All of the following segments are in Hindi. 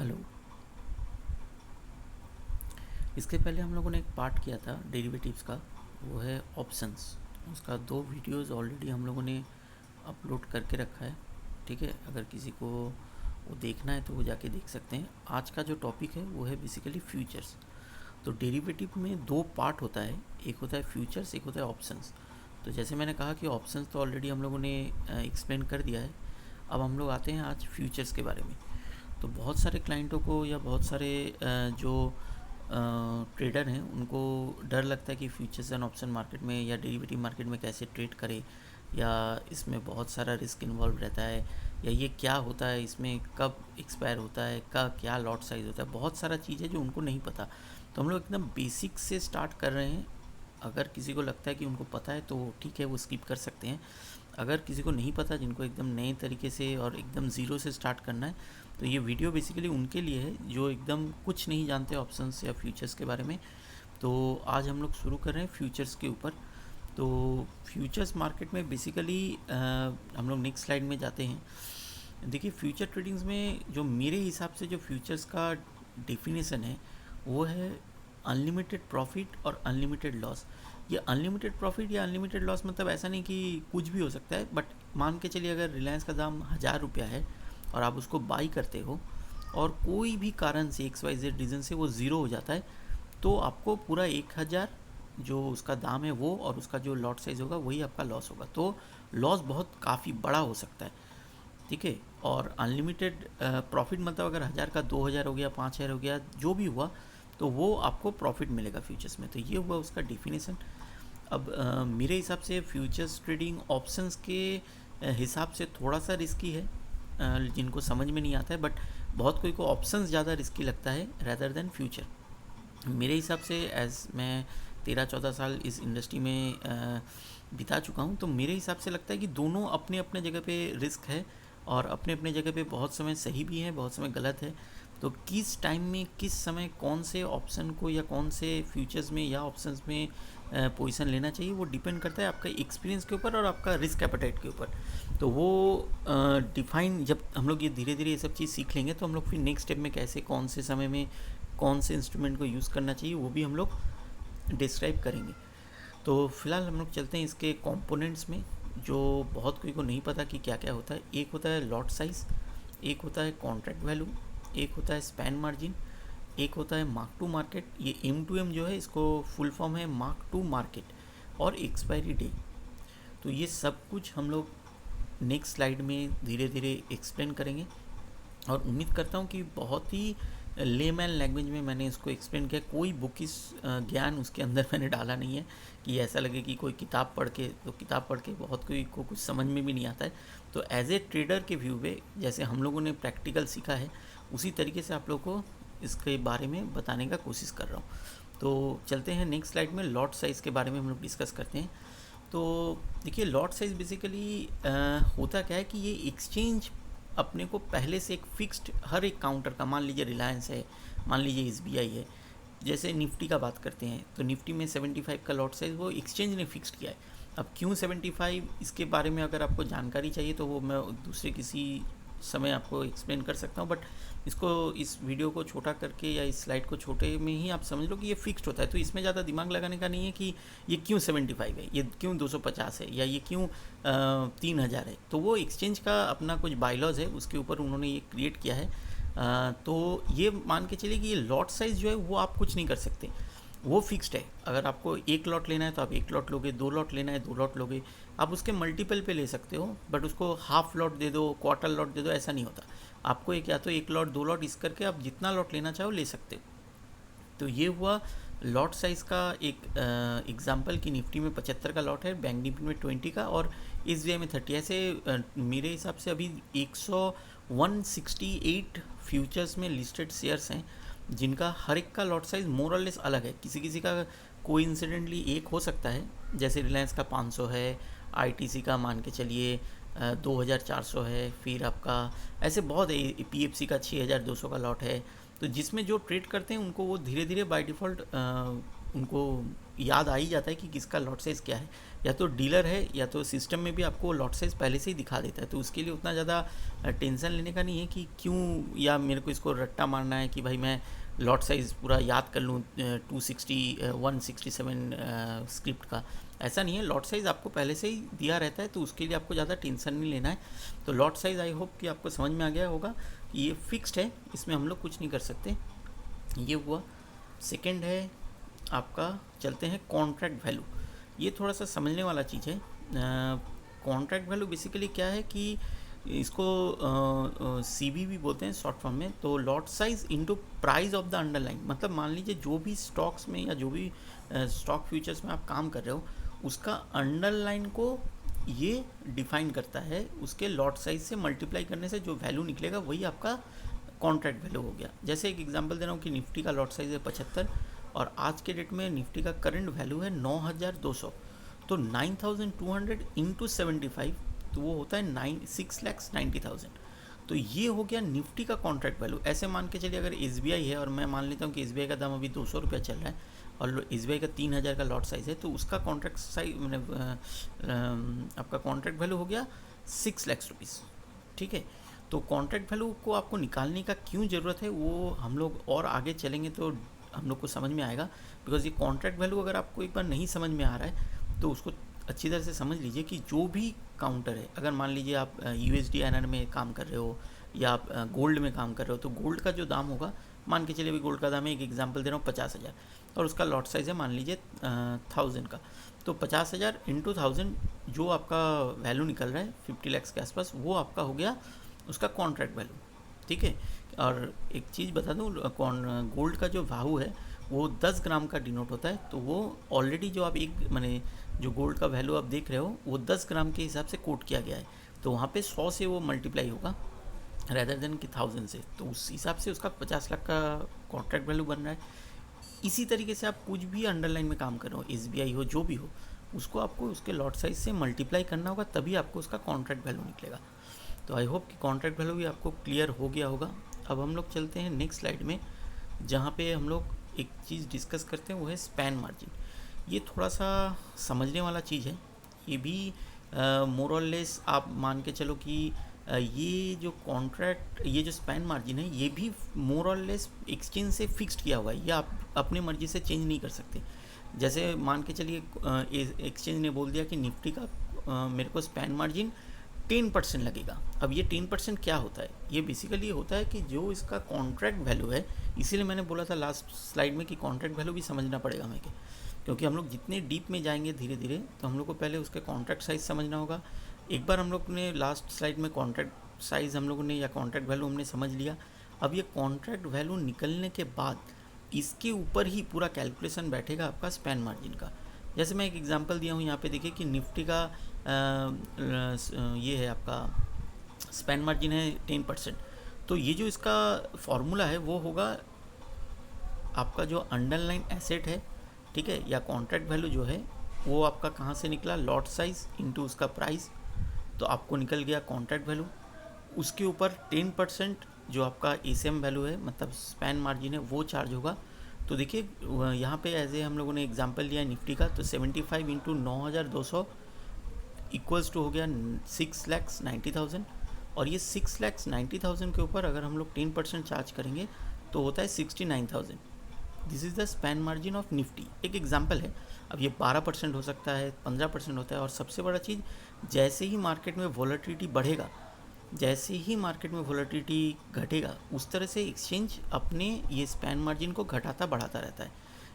हेलो। इसके पहले हम लोगों ने एक पार्ट किया था डेरिवेटिव्स का, वो है ऑप्शंस। उसका 2 वीडियोस ऑलरेडी हम लोगों ने अपलोड करके रखा है। ठीक है, अगर किसी को वो देखना है तो वो जाके देख सकते हैं। आज का जो टॉपिक है वो है बेसिकली फ्यूचर्स। तो डेरिवेटिव में 2 पार्ट होता है, एक होता है फ्यूचर्स, एक होता है ऑप्शंस। तो जैसे मैंने कहा कि ऑप्शंस तो ऑलरेडी हम लोगों ने एक्सप्लेन कर दिया है। अब हम लोग आते हैं आज फ्यूचर्स के बारे में। तो बहुत सारे क्लाइंटों को या बहुत सारे जो ट्रेडर हैं उनको डर लगता है कि फ्यूचर्स एंड ऑप्शन मार्केट में या डेरिवेटिव मार्केट में कैसे ट्रेड करें, या इसमें बहुत सारा रिस्क इन्वॉल्व रहता है, या ये क्या होता है, इसमें कब एक्सपायर होता है, का क्या लॉट साइज़ होता है। बहुत सारा चीज़ है जो उनको नहीं पता। तो हम लोग एकदम बेसिक से स्टार्ट कर रहे हैं। अगर किसी को लगता है कि उनको पता है तो ठीक है, वो स्किप कर सकते हैं। अगर किसी को नहीं पता, जिनको एकदम नए तरीके से और एकदम ज़ीरो से स्टार्ट करना है, तो ये वीडियो बेसिकली उनके लिए है जो एकदम कुछ नहीं जानते ऑप्शंस या फ्यूचर्स के बारे में। तो आज हम लोग शुरू कर रहे हैं फ्यूचर्स के ऊपर। तो फ्यूचर्स मार्केट में बेसिकली हम लोग नेक्स्ट स्लाइड में जाते हैं। देखिए, फ्यूचर ट्रेडिंग्स में जो मेरे हिसाब से जो फ्यूचर्स का डेफिनेशन है वो है अनलिमिटेड प्रॉफिट और अनलिमिटेड लॉस। ये अनलिमिटेड प्रॉफिट या अनलिमिटेड लॉस मतलब ऐसा नहीं कि कुछ भी हो सकता है, बट मान के चलिए अगर रिलायंस का दाम 1000 रुपया है और आप उसको बाई करते हो और कोई भी कारण से XYZ रीज़न से वो ज़ीरो हो जाता है, तो आपको पूरा 1000 जो उसका दाम है वो और उसका जो लॉट साइज़ होगा वही आपका लॉस होगा। तो लॉस बहुत काफ़ी बड़ा हो सकता है। ठीक है। और अनलिमिटेड प्रॉफिट मतलब अगर 1000 का 2000 हो गया, 5000 हो गया, जो भी हुआ तो वो आपको प्रॉफिट मिलेगा फ्यूचर्स में। तो ये हुआ उसका डिफिनेशन। अब मेरे हिसाब से फ्यूचर्स ट्रेडिंग ऑप्शंस के हिसाब से थोड़ा सा रिस्की है, जिनको समझ में नहीं आता है, बट बहुत कोई को ऑप्शंस ज़्यादा रिस्की लगता है रैदर देन फ्यूचर। मेरे हिसाब से एज मैं 13-14 साल इस इंडस्ट्री में बिता चुका हूँ, तो मेरे हिसाब से लगता है कि दोनों अपने अपने जगह पे रिस्क है और अपने अपने जगह पे बहुत समय सही भी है, बहुत समय गलत है। तो किस टाइम में किस समय कौन से ऑप्शन को या कौन से फ्यूचर्स में या ऑप्शंस में पोजीशन लेना चाहिए वो डिपेंड करता है आपका एक्सपीरियंस के ऊपर और आपका रिस्क एपेटाइट के ऊपर। तो वो डिफाइन जब हम लोग ये धीरे धीरे ये सब चीज़ सीख लेंगे तो हम लोग फिर नेक्स्ट स्टेप में कैसे कौन से समय में कौन से इंस्ट्रूमेंट को यूज़ करना चाहिए वो भी हम लोग डिस्क्राइब करेंगे। तो फिलहाल हम लोग चलते हैं इसके कंपोनेंट्स में, जो बहुत कोई को नहीं पता कि क्या क्या होता है। एक होता है लॉट साइज़, एक होता है कॉन्ट्रैक्ट वैल्यू, एक होता है स्पैन मार्जिन, एक होता है मार्क टू मार्केट। ये M2M जो है इसको फुल फॉर्म है मार्क टू मार्केट, और एक्सपायरी डे। तो ये सब कुछ हम लोग नेक्स्ट स्लाइड में धीरे धीरे एक्सप्लेन करेंगे, और उम्मीद करता हूँ कि बहुत ही लेमैन लैंग्वेज में मैंने इसको एक्सप्लेन किया। कोई बुक इस ज्ञान उसके अंदर मैंने डाला नहीं है कि ऐसा लगे कि कोई किताब पढ़ के, तो किताब पढ़ के बहुत कोई को कुछ समझ में भी नहीं आता है। तो एज ए ट्रेडर के व्यू में जैसे हम लोगों ने प्रैक्टिकल सीखा है उसी तरीके से आप लोगों को इसके बारे में बताने का कोशिश कर रहा हूँ। तो चलते हैं नेक्स्ट स्लाइड में, लॉट साइज़ के बारे में हम लोग डिस्कस करते हैं। तो देखिए, लॉट साइज़ बेसिकली होता क्या है कि ये एक्सचेंज अपने को पहले से एक फिक्स्ड हर एक काउंटर का, मान लीजिए रिलायंस है, मान लीजिए SBI है, जैसे निफ्टी का बात करते हैं तो निफ्टी में 75 का लॉट साइज़ वो एक्सचेंज ने फिक्स्ड किया है। अब क्यों 75, इसके बारे में अगर आपको जानकारी चाहिए तो वो मैं दूसरे किसी समय आपको एक्सप्लेन कर सकता हूँ, बट इसको, इस वीडियो को छोटा करके या इस स्लाइड को छोटे में ही आप समझ लो कि ये फिक्स्ड होता है। तो इसमें ज़्यादा दिमाग लगाने का नहीं है कि ये क्यों 75 है, ये क्यों 250 है, या ये क्यों 3000 है। तो वो एक्सचेंज का अपना कुछ बायलॉज है, उसके ऊपर उन्होंने ये क्रिएट किया है। तो ये मान के चलिए कि ये लॉट साइज़ जो है वो आप कुछ नहीं कर सकते, वो फिक्स्ड है। अगर आपको एक लॉट लेना है तो आप एक लॉट लोगे, 2 लॉट लेना है 2 लॉट लोगे। आप उसके मल्टीपल पे ले सकते हो, बट उसको हाफ लॉट दे दो, क्वार्टर लॉट दे दो, ऐसा नहीं होता। आपको एक या तो एक लॉट 2 लॉट इस करके आप जितना लॉट लेना चाहो ले सकते हो। तो ये हुआ लॉट साइज़ का एक एग्जांपल कि निफ्टी में 75 का लॉट है, बैंक निफ्टी में 20 का और SBI में 30। ऐसे मेरे हिसाब से अभी 168 फ्यूचर्स में लिस्टेड शेयर्स हैं जिनका हर एक का लॉट साइज़ मोर और लेस अलग है। किसी किसी का कोइंसिडेंटली एक हो सकता है, जैसे रिलायंस का 500 है, ITC का मान के चलिए 2400 है, फिर आपका ऐसे बहुत है, PFC का 6200 का लॉट है। तो जिसमें जो ट्रेड करते हैं उनको वो धीरे धीरे बाय डिफ़ॉल्ट उनको याद आ ही जाता है कि किसका लॉट साइज़ क्या है, या तो डीलर है या तो सिस्टम में भी आपको लॉट साइज़ पहले से ही दिखा देता है। तो उसके लिए उतना ज़्यादा टेंशन लेने का नहीं है कि क्यों, या मेरे को इसको रट्टा मारना है कि भाई मैं लॉट साइज़ पूरा याद कर लूँ 260 167 स्क्रिप्ट का। ऐसा नहीं है, लॉट साइज़ आपको पहले से ही दिया रहता है, तो उसके लिए आपको ज़्यादा टेंशन नहीं लेना है। तो लॉट साइज़ आई होप कि आपको समझ में आ गया होगा कि ये फिक्स्ड है, इसमें हम लोग कुछ नहीं कर सकते। ये हुआ। सेकंड है आपका, चलते हैं कॉन्ट्रैक्ट वैल्यू। ये थोड़ा सा समझने वाला चीज़ है। कॉन्ट्रैक्ट वैल्यू बेसिकली क्या है कि इसको सीवी भी बोलते हैं शॉर्ट फॉर्म में। तो lot size into price of the underline, मतलब मान लीजिए जो भी स्टॉक्स में या जो भी स्टॉक फ्यूचर्स में आप काम कर रहे हो, उसका अंडरलाइन को ये डिफाइन करता है। उसके लॉट साइज से मल्टीप्लाई करने से जो वैल्यू निकलेगा वही आपका कॉन्ट्रैक्ट वैल्यू हो गया। जैसे एक एग्जांपल दे रहा हूँ कि निफ्टी का लॉट साइज है 75 और आज के डेट में निफ्टी का करंट वैल्यू है 9200। तो 9200 इंटू 75, तो वो होता है 6,90,000। तो ये हो गया निफ्टी का कॉन्ट्रैक्ट वैल्यू। ऐसे मान के चलिए अगर एस है और मैं मान लेता हूँ कि एस का दाम अभी 200 रुपया चल रहा है और एस का 3000 का लॉट साइज़ है, तो उसका कॉन्ट्रैक्ट साइज आपका कॉन्ट्रैक्ट वैल्यू हो गया 6 लाख रुपीज़। ठीक है, तो कॉन्ट्रैक्ट वैल्यू को आपको निकालने का क्यों ज़रूरत है वो हम लोग और आगे चलेंगे तो हम लोग को समझ में आएगा। बिकॉज ये कॉन्ट्रैक्ट वैल्यू अगर आपको एक बार नहीं समझ में आ रहा है तो उसको अच्छी तरह से समझ लीजिए कि जो भी काउंटर है, अगर मान लीजिए आप USD/INR में काम कर रहे हो या आप गोल्ड में काम कर रहे हो, तो गोल्ड का जो दाम होगा, मान के चलिए अभी गोल्ड का दाम है, एक एग्जांपल दे रहा हूँ 50,000 और उसका लॉट साइज़ है मान लीजिए 1000 का। तो 50,000 इंटू 1000 जो आपका वैल्यू निकल रहा है 50 लाख के आसपास, वो आपका हो गया उसका कॉन्ट्रैक्ट वैल्यू। ठीक है, और एक चीज़ बता दूँ, गोल्ड का जो भाव है वो 10 ग्राम का डिनोट होता है। तो वो ऑलरेडी जो आप एक माने जो गोल्ड का वैल्यू आप देख रहे हो वो 10 ग्राम के हिसाब से कोट किया गया है। तो वहाँ पे 100 से वो मल्टीप्लाई होगा रैदर देन कि 1000 से, तो उस हिसाब से उसका 50 लाख का कॉन्ट्रैक्ट वैल्यू बन रहा है। इसी तरीके से आप कुछ भी अंडरलाइन में काम कर रहे हो, SBI हो, जो भी हो, उसको आपको उसके लॉट साइज से मल्टीप्लाई करना होगा, तभी आपको उसका कॉन्ट्रैक्ट वैल्यू निकलेगा। तो आई होप कि कॉन्ट्रैक्ट वैल्यू भी आपको क्लियर हो गया होगा। अब हम लोग चलते हैं नेक्स्ट स्लाइड में, जहाँ पे हम लोग एक चीज़ डिस्कस करते हैं, वो है स्पैन मार्जिन। ये थोड़ा सा समझने वाला चीज़ है। ये भी मोर और लेस आप मान के चलो कि ये जो कॉन्ट्रैक्ट, ये जो स्पैन मार्जिन है, ये भी मोर और लेस एक्सचेंज से फिक्स्ड किया हुआ है, ये आप अपने मर्जी से चेंज नहीं कर सकते। जैसे मान के चलिए एक्सचेंज ने बोल दिया कि निफ्टी का मेरे को स्पैन मार्जिन 10% लगेगा। अब ये 10% क्या होता है? ये बेसिकली होता है कि जो इसका कॉन्ट्रैक्ट वैल्यू है, इसीलिए मैंने बोला था लास्ट स्लाइड में कि कॉन्ट्रैक्ट वैल्यू भी समझना पड़ेगा हमें, क्योंकि हम लोग जितने डीप में जाएंगे धीरे धीरे, तो हम लोग को पहले उसके कॉन्ट्रैक्ट साइज़ समझना होगा। एक बार हम लोग ने लास्ट स्लाइड में कॉन्ट्रैक्ट साइज़ हम लोगों ने या कॉन्ट्रैक्ट वैल्यू हमने समझ लिया। अब ये कॉन्ट्रैक्ट वैल्यू निकलने के बाद इसके ऊपर ही पूरा कैलकुलेशन बैठेगा आपका स्पैन मार्जिन का। जैसे मैं एक एग्जांपल दिया हूँ यहाँ पे, देखिए कि निफ्टी का ये है आपका स्पैन मार्जिन है 10%। तो ये जो इसका फॉर्मूला है वो होगा आपका जो अंडरलाइन एसेट है, ठीक है, या कॉन्ट्रैक्ट वैल्यू जो है वो आपका कहाँ से निकला, लॉट साइज इंटू उसका प्राइस। तो आपको निकल गया कॉन्ट्रैक्ट वैल्यू। उसके ऊपर 10% जो आपका ACM वैल्यू है, मतलब स्पैन मार्जिन है, वो चार्ज होगा। तो देखिए यहाँ पे एज ए हम लोगों ने एग्जांपल लिया निफ्टी का, तो 75 इंटू 9200 इक्वल्स टू हो गया 6,90,000। और ये 6,90,000 के ऊपर अगर हम लोग 10% चार्ज करेंगे तो होता है 69,000। This is the span margin of Nifty. एक एग्जांपल है। अब ये 12% हो सकता है, 15% होता है। और सबसे बड़ा चीज़, जैसे ही मार्केट में वॉलेटिलिटी बढ़ेगा, जैसे ही मार्केट में वॉलेटिलिटी घटेगा, उस तरह से एक्सचेंज अपने ये स्पैन मार्जिन को घटाता बढ़ाता रहता है।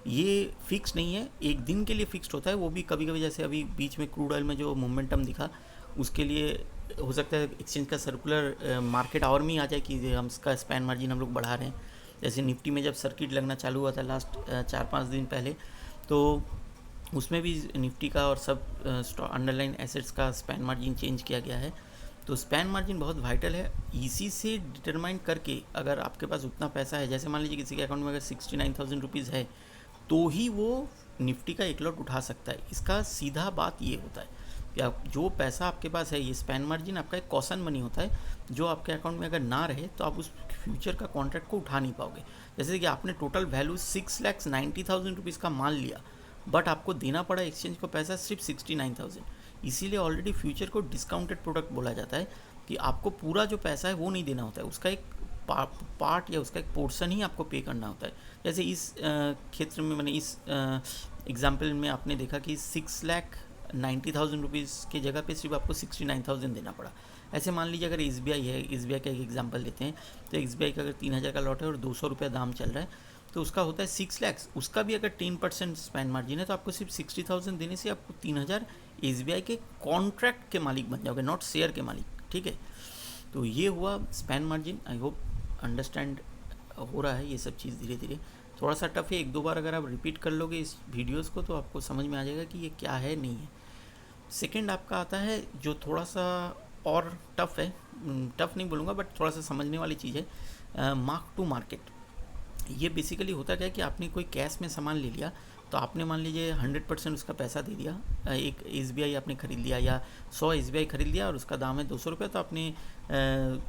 ये फिक्स नहीं है, एक दिन के लिए फिक्स्ड होता है, वो भी कभी कभी, जैसे अभी बीच में क्रूड ऑयल में जो मोमेंटम दिखा, उसके लिए हो सकता है एक्सचेंज का सर्कुलर मार्केट आवर में ही आ जाए कि हम इसका स्पैन मार्जिन हम लोग बढ़ा रहे हैं। जैसे निफ्टी में जब सर्किट लगना चालू हुआ था लास्ट 4-5 दिन पहले, तो उसमें भी निफ्टी का और सब अंडरलाइन एसेट्स का स्पैन मार्जिन चेंज किया गया है। तो स्पैन मार्जिन बहुत वाइटल है। इसी से डिटरमाइन करके अगर आपके पास उतना पैसा है, जैसे मान लीजिए किसी के अकाउंट में अगर 69,000 रुपीज़ है, तो ही वो निफ्टी का एक लॉट उठा सकता है। इसका सीधा बात ये होता है कि जो पैसा आपके पास है, ये स्पैन मार्जिन आपका एक कॉशन मनी होता है, जो आपके अकाउंट में अगर ना रहे तो आप उस फ्यूचर का कॉन्ट्रैक्ट को उठा नहीं पाओगे। जैसे कि आपने टोटल वैल्यू 6,90,000 रुपीज़ का माल लिया, बट आपको देना पड़ा एक्सचेंज को पैसा सिर्फ 69,000। इसीलिए ऑलरेडी फ्यूचर को डिस्काउंटेड प्रोडक्ट बोला जाता है कि आपको पूरा जो पैसा है वो नहीं देना होता है, उसका एक पार्ट या उसका एक पोर्शन ही आपको पे करना होता है। जैसे इस क्षेत्र में मैंने इस एग्जाम्पल में आपने देखा कि 6,90,000 रुपीज़ की जगह पे सिर्फ आपको 69,000 देना पड़ा। ऐसे मान लीजिए अगर SBI है, SBI का एक एग्जाम्पल लेते हैं, तो SBI का अगर 3,000 का लॉट है और 200 रुपया दाम चल रहा है, तो उसका होता है 6 लाख। उसका भी अगर 10% स्पेंड मार्जिन है तो आपको सिर्फ 60,000 देने से आपको 3,000 SBI के कॉन्ट्रैक्ट के मालिक बन जाओगे, नॉट शेयर के मालिक। ठीक है, तो ये हुआ spend margin. I hope understand हो रहा है ये सब चीज़ धीरे धीरे। थोड़ा सा टफ है, एक दो बार अगर आप रिपीट कर लोगे इस वीडियोस को तो आपको समझ में आ जाएगा कि ये क्या है नहीं है। सेकंड आपका आता है जो थोड़ा सा और टफ है, टफ नहीं बोलूँगा बट थोड़ा सा समझने वाली चीज़ है, मार्क टू मार्केट। ये बेसिकली होता क्या है कि आपने कोई कैश में सामान ले लिया, तो आपने मान लीजिए 100% उसका पैसा दे दिया, एक SBI आपने ख़रीद लिया या 100 SBI खरीद लिया और उसका दाम है 200 रुपये, तो आपने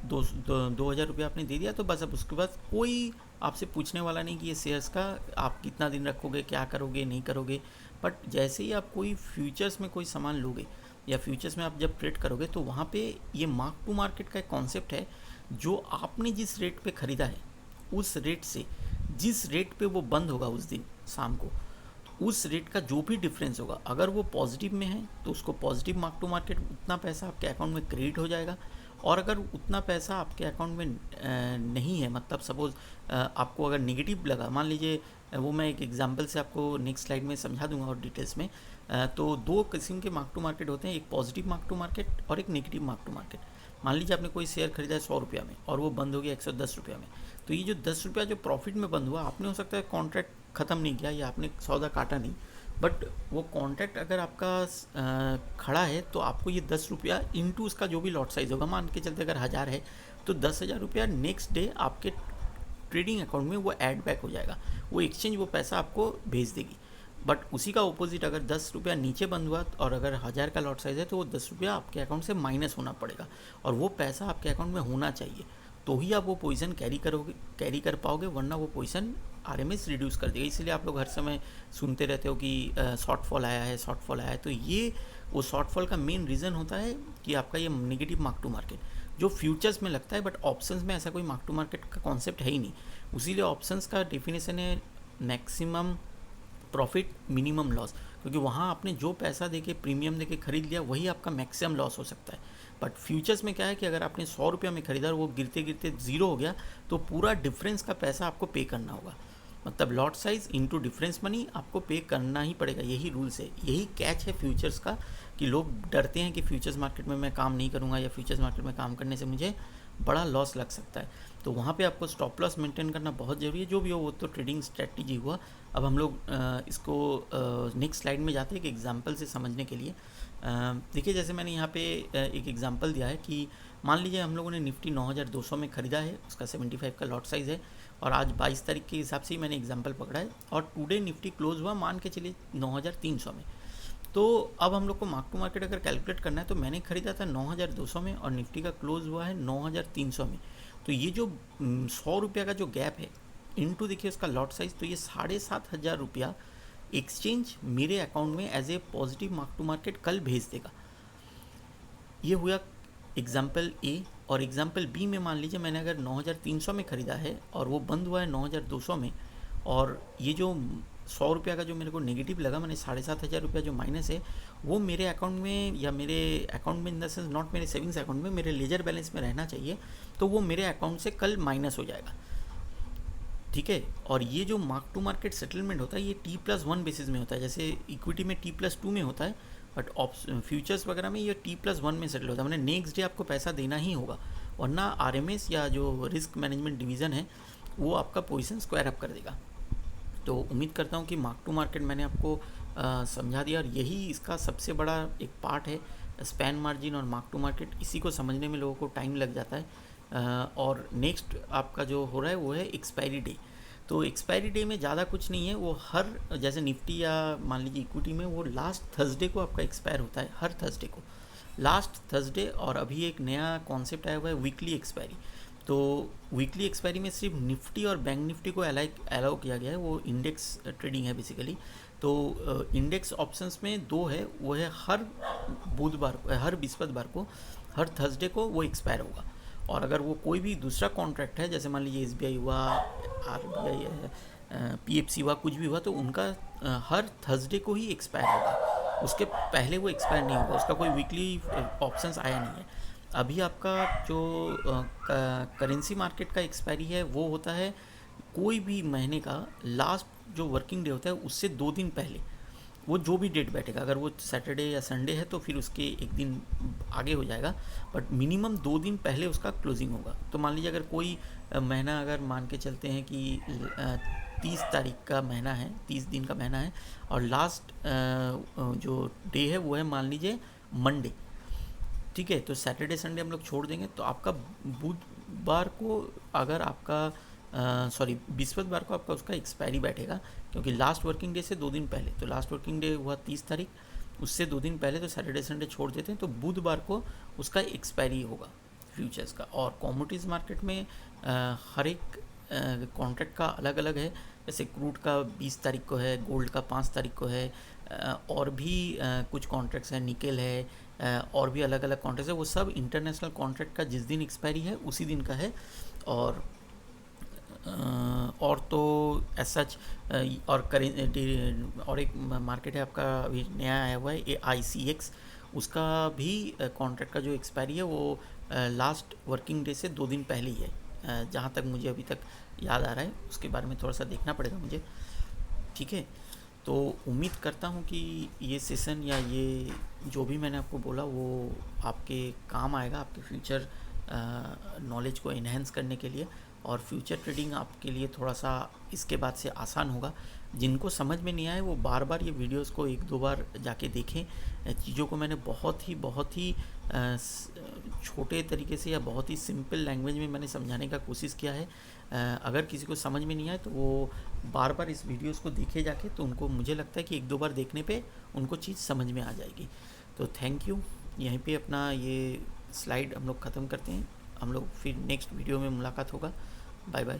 2,000 रुपये आपने दे दिया। तो बस अब उसके बाद कोई आपसे पूछने वाला नहीं कि ये शेयर्स का आप कितना दिन रखोगे, क्या करोगे, नहीं करोगे। बट जैसे ही आप कोई फ्यूचर्स में कोई सामान लोगे या फ्यूचर्स में आप जब ट्रेड करोगे तो वहाँ पे ये मार्क टू मार्केट का एक कॉन्सेप्ट है। जो आपने जिस रेट पे ख़रीदा है उस रेट से जिस रेट पे वो बंद होगा उस दिन शाम को, उस रेट का जो भी डिफरेंस होगा, अगर वो पॉजिटिव में है तो उसको पॉजिटिव मार्क टू मार्केट उतना पैसा आपके अकाउंट में क्रेडिट हो जाएगा। और अगर उतना पैसा आपके अकाउंट में नहीं है, मतलब सपोज़ आपको अगर नेगेटिव लगा, मान लीजिए वो मैं एक एग्जांपल से आपको नेक्स्ट स्लाइड में समझा दूंगा और डिटेल्स में। तो दो किस्म के मार्क टू मार्केट होते हैं, एक पॉजिटिव मार्क टू मार्केट और एक नेगेटिव मार्क टू मार्केट। मान लीजिए आपने कोई शेयर खरीदा है 100 रुपया में और वो बंद हो गया 110 रुपया में, तो ये जो 10 रुपया जो प्रॉफिट में बंद हुआ, आपने हो सकता है कॉन्ट्रैक्ट ख़त्म नहीं किया या आपने सौदा काटा नहीं, बट वो कॉन्ट्रैक्ट अगर आपका खड़ा है तो आपको ये 10 रुपया इंटू उसका जो भी लॉट साइज़ होगा, मान के चलते अगर 1000 है तो 10,000 रुपया नेक्स्ट डे आपके ट्रेडिंग अकाउंट में वो ऐड बैक हो जाएगा, वो एक्सचेंज वो पैसा आपको भेज देगी। बट उसी का ऑपोजिट अगर 10 रुपया नीचे बंद हुआ और अगर 1000 का लॉट साइज़ है तो वो 10 रुपया आपके अकाउंट से माइनस होना पड़ेगा और वो पैसा आपके अकाउंट में होना चाहिए, तो ही आप वो पोजीशन कैरी कर पाओगे, वरना वो पोजीशन RMS रिड्यूस कर देगा। इसलिए आप लोग हर समय सुनते रहते हो कि शॉर्टफॉल आया है, शॉर्टफॉल आया है। तो ये वो शॉर्टफॉल का मेन रीज़न होता है कि आपका ये नेगेटिव मार्क टू मार्केट जो फ्यूचर्स में लगता है, बट ऑप्शंस में ऐसा कोई मार्क टू मार्केट का कॉन्सेप्ट है ही नहीं। इसीलिए ऑप्शंस का डेफिनेशन है मैक्सिमम प्रॉफिट मिनिमम लॉस, क्योंकि वहाँ आपने जो पैसा देके प्रीमियम देके खरीद लिया वही आपका मैक्सिमम लॉस हो सकता है। बट फ्यूचर्स में क्या है कि अगर आपने 100 रुपया में खरीदा और वो गिरते गिरते ज़ीरो हो गया तो पूरा डिफरेंस का पैसा आपको पे करना होगा, मतलब lot size into difference money आपको पे करना ही पड़ेगा। यही रूल्स है, यही कैच है फ्यूचर्स का कि लोग डरते हैं कि फ्यूचर्स मार्केट में मैं काम नहीं करूँगा या फ्यूचर्स मार्केट में काम करने से मुझे बड़ा लॉस लग सकता है। तो वहाँ पे आपको स्टॉप लॉस मेंटेन करना बहुत ज़रूरी है। जो भी हो वो तो ट्रेडिंग स्ट्रेटजी हुआ। अब हम लोग इसको नेक्स्ट स्लाइड में जाते हैं एक एग्जांपल से समझने के लिए। देखिए जैसे मैंने यहाँ पे एक एग्जांपल दिया है कि मान लीजिए हम लोगों ने निफ्टी 9200 में ख़रीदा है, उसका 75 का लॉट साइज़ है और आज 22 तारीख के हिसाब से ही मैंने एग्जांपल पकड़ा है और टुडे निफ्टी क्लोज हुआ मान के चलिए 9300 में। तो अब हम लोग को मार्क टू मार्केट अगर कैलकुलेट करना है तो मैंने ख़रीदा था 9200 में और निफ्टी का क्लोज हुआ है 9300 में। तो ये जो 100 रुपया का जो गैप है इनटू देखिए उसका लॉट साइज़, तो ये 7,500 रुपया एक्सचेंज मेरे अकाउंट में as a positive mark to market कल भेज देगा। ये हुआ एग्जाम्पल ए। और एग्जाम्पल बी में मान लीजिए मैंने अगर 9300 में ख़रीदा है और वो बंद हुआ है 9200 में, और ये जो 100 रुपया का जो मेरे को नेगेटिव लगा, मैंने 7,500 रुपया जो माइनस है वो मेरे अकाउंट में या मेरे अकाउंट में इन द सेंस नॉट मेरे सेविंग्स अकाउंट में, मेरे लेजर बैलेंस में रहना चाहिए, तो वो मेरे अकाउंट से कल माइनस हो जाएगा। ठीक है, और ये जो मार्क टू मार्केट सेटलमेंट होता है ये T+1 बेसिस में होता है, जैसे इक्विटी में T+2 में होता है, बट फ्यूचर्स वगैरह में ये T+1 में सेटल होता है। मैंने नेक्स्ट डे आपको पैसा देना ही होगा, वरना RMS या जो रिस्क मैनेजमेंट डिवीज़न है वो आपका पोजीशन स्क्वायर अप कर देगा। तो उम्मीद करता हूँ कि मार्क टू मार्केट मैंने आपको समझा दिया और यही इसका सबसे बड़ा एक पार्ट है, स्पैन मार्जिन और मार्क टू मार्केट। इसी को समझने में लोगों को टाइम लग जाता है। और नेक्स्ट आपका जो हो रहा है वो है एक्सपायरी डे। तो एक्सपायरी डे में ज़्यादा कुछ नहीं है, वो हर जैसे निफ्टी या मान लीजिए इक्विटी में वो लास्ट थर्सडे को आपका एक्सपायर होता है, हर थर्सडे को लास्ट थर्सडे। और अभी एक नया कॉन्सेप्ट आया हुआ है वीकली एक्सपायरी। तो वीकली एक्सपायरी में सिर्फ निफ्टी और बैंक निफ्टी को अलाउ किया गया है, वो इंडेक्स ट्रेडिंग है बेसिकली। तो इंडेक्स ऑप्शंस में दो है, वो है हर बुधवार को, हर बृहस्पतिवार को, हर थर्सडे को वो एक्सपायर होगा। और अगर वो कोई भी दूसरा कॉन्ट्रैक्ट है, जैसे मान लीजिए SBI हुआ, RBI है, PFC हुआ, कुछ भी हुआ, तो उनका हर थर्सडे को ही एक्सपायर होगा, उसके पहले वो एक्सपायर नहीं होगा, उसका कोई वीकली ऑप्शंस आया नहीं है। अभी आपका जो करेंसी मार्केट का एक्सपायरी है वो होता है कोई भी महीने का लास्ट जो वर्किंग डे होता है उससे 2 दिन पहले, वो जो भी डेट बैठेगा, अगर वो सैटरडे या संडे है तो फिर उसके एक दिन आगे हो जाएगा, बट मिनिमम 2 दिन पहले उसका क्लोजिंग होगा। तो मान लीजिए अगर कोई महीना, अगर मान के चलते हैं कि 30 तारीख का महीना है, 30 दिन का महीना है, और लास्ट जो डे है वो है मान लीजिए मंडे, ठीक है, तो सैटरडे संडे हम लोग छोड़ देंगे, तो आपका बुधवार को, अगर आपका सॉरी बृहस्पतिवार को आपका उसका एक्सपायरी बैठेगा, क्योंकि लास्ट वर्किंग डे से 2 दिन पहले, तो लास्ट वर्किंग डे हुआ 30 तारीख, उससे 2 दिन पहले तो सैटरडे संडे छोड़ देते हैं, तो बुधवार को उसका एक्सपायरी होगा फ्यूचर्स का। और कॉमोडिटीज़ मार्केट में हर एक कॉन्ट्रैक्ट का अलग अलग है, जैसे क्रूड का 20 तारीख को है, गोल्ड का 5 तारीख को है, और भी कुछ कॉन्ट्रैक्ट्स हैं, निकेल है, और भी अलग अलग कॉन्ट्रैक्ट्स है, वो सब इंटरनेशनल कॉन्ट्रैक्ट का जिस दिन एक्सपायरी है उसी दिन का है। और तो एज सच, और करें, और एक मार्केट है आपका अभी नया आया हुआ है AICX, उसका भी कॉन्ट्रैक्ट का जो एक्सपायरी है वो लास्ट वर्किंग डे से 2 दिन पहले ही है, जहाँ तक मुझे अभी तक याद आ रहा है, उसके बारे में थोड़ा सा देखना पड़ेगा मुझे, ठीक है। तो उम्मीद करता हूँ कि ये सेशन या ये जो भी मैंने आपको बोला वो आपके काम आएगा, आपके फ्यूचर नॉलेज को इन्हेंस करने के लिए, और फ्यूचर ट्रेडिंग आपके लिए थोड़ा सा इसके बाद से आसान होगा। जिनको समझ में नहीं आए वो बार बार ये वीडियोस को 1-2 बार जाके देखें। चीज़ों को मैंने बहुत ही छोटे तरीके से या बहुत ही सिंपल लैंग्वेज में मैंने समझाने का कोशिश किया है। अगर किसी को समझ में नहीं आए तो वो बार बार इस वीडियोस को देखे जाके, तो उनको, मुझे लगता है कि 1-2 बार देखने पे उनको चीज़ समझ में आ जाएगी। तो थैंक यू। यहीं पे अपना ये स्लाइड हम लोग ख़त्म करते हैं, हम लोग फिर नेक्स्ट वीडियो में मुलाकात होगा। Bye bye.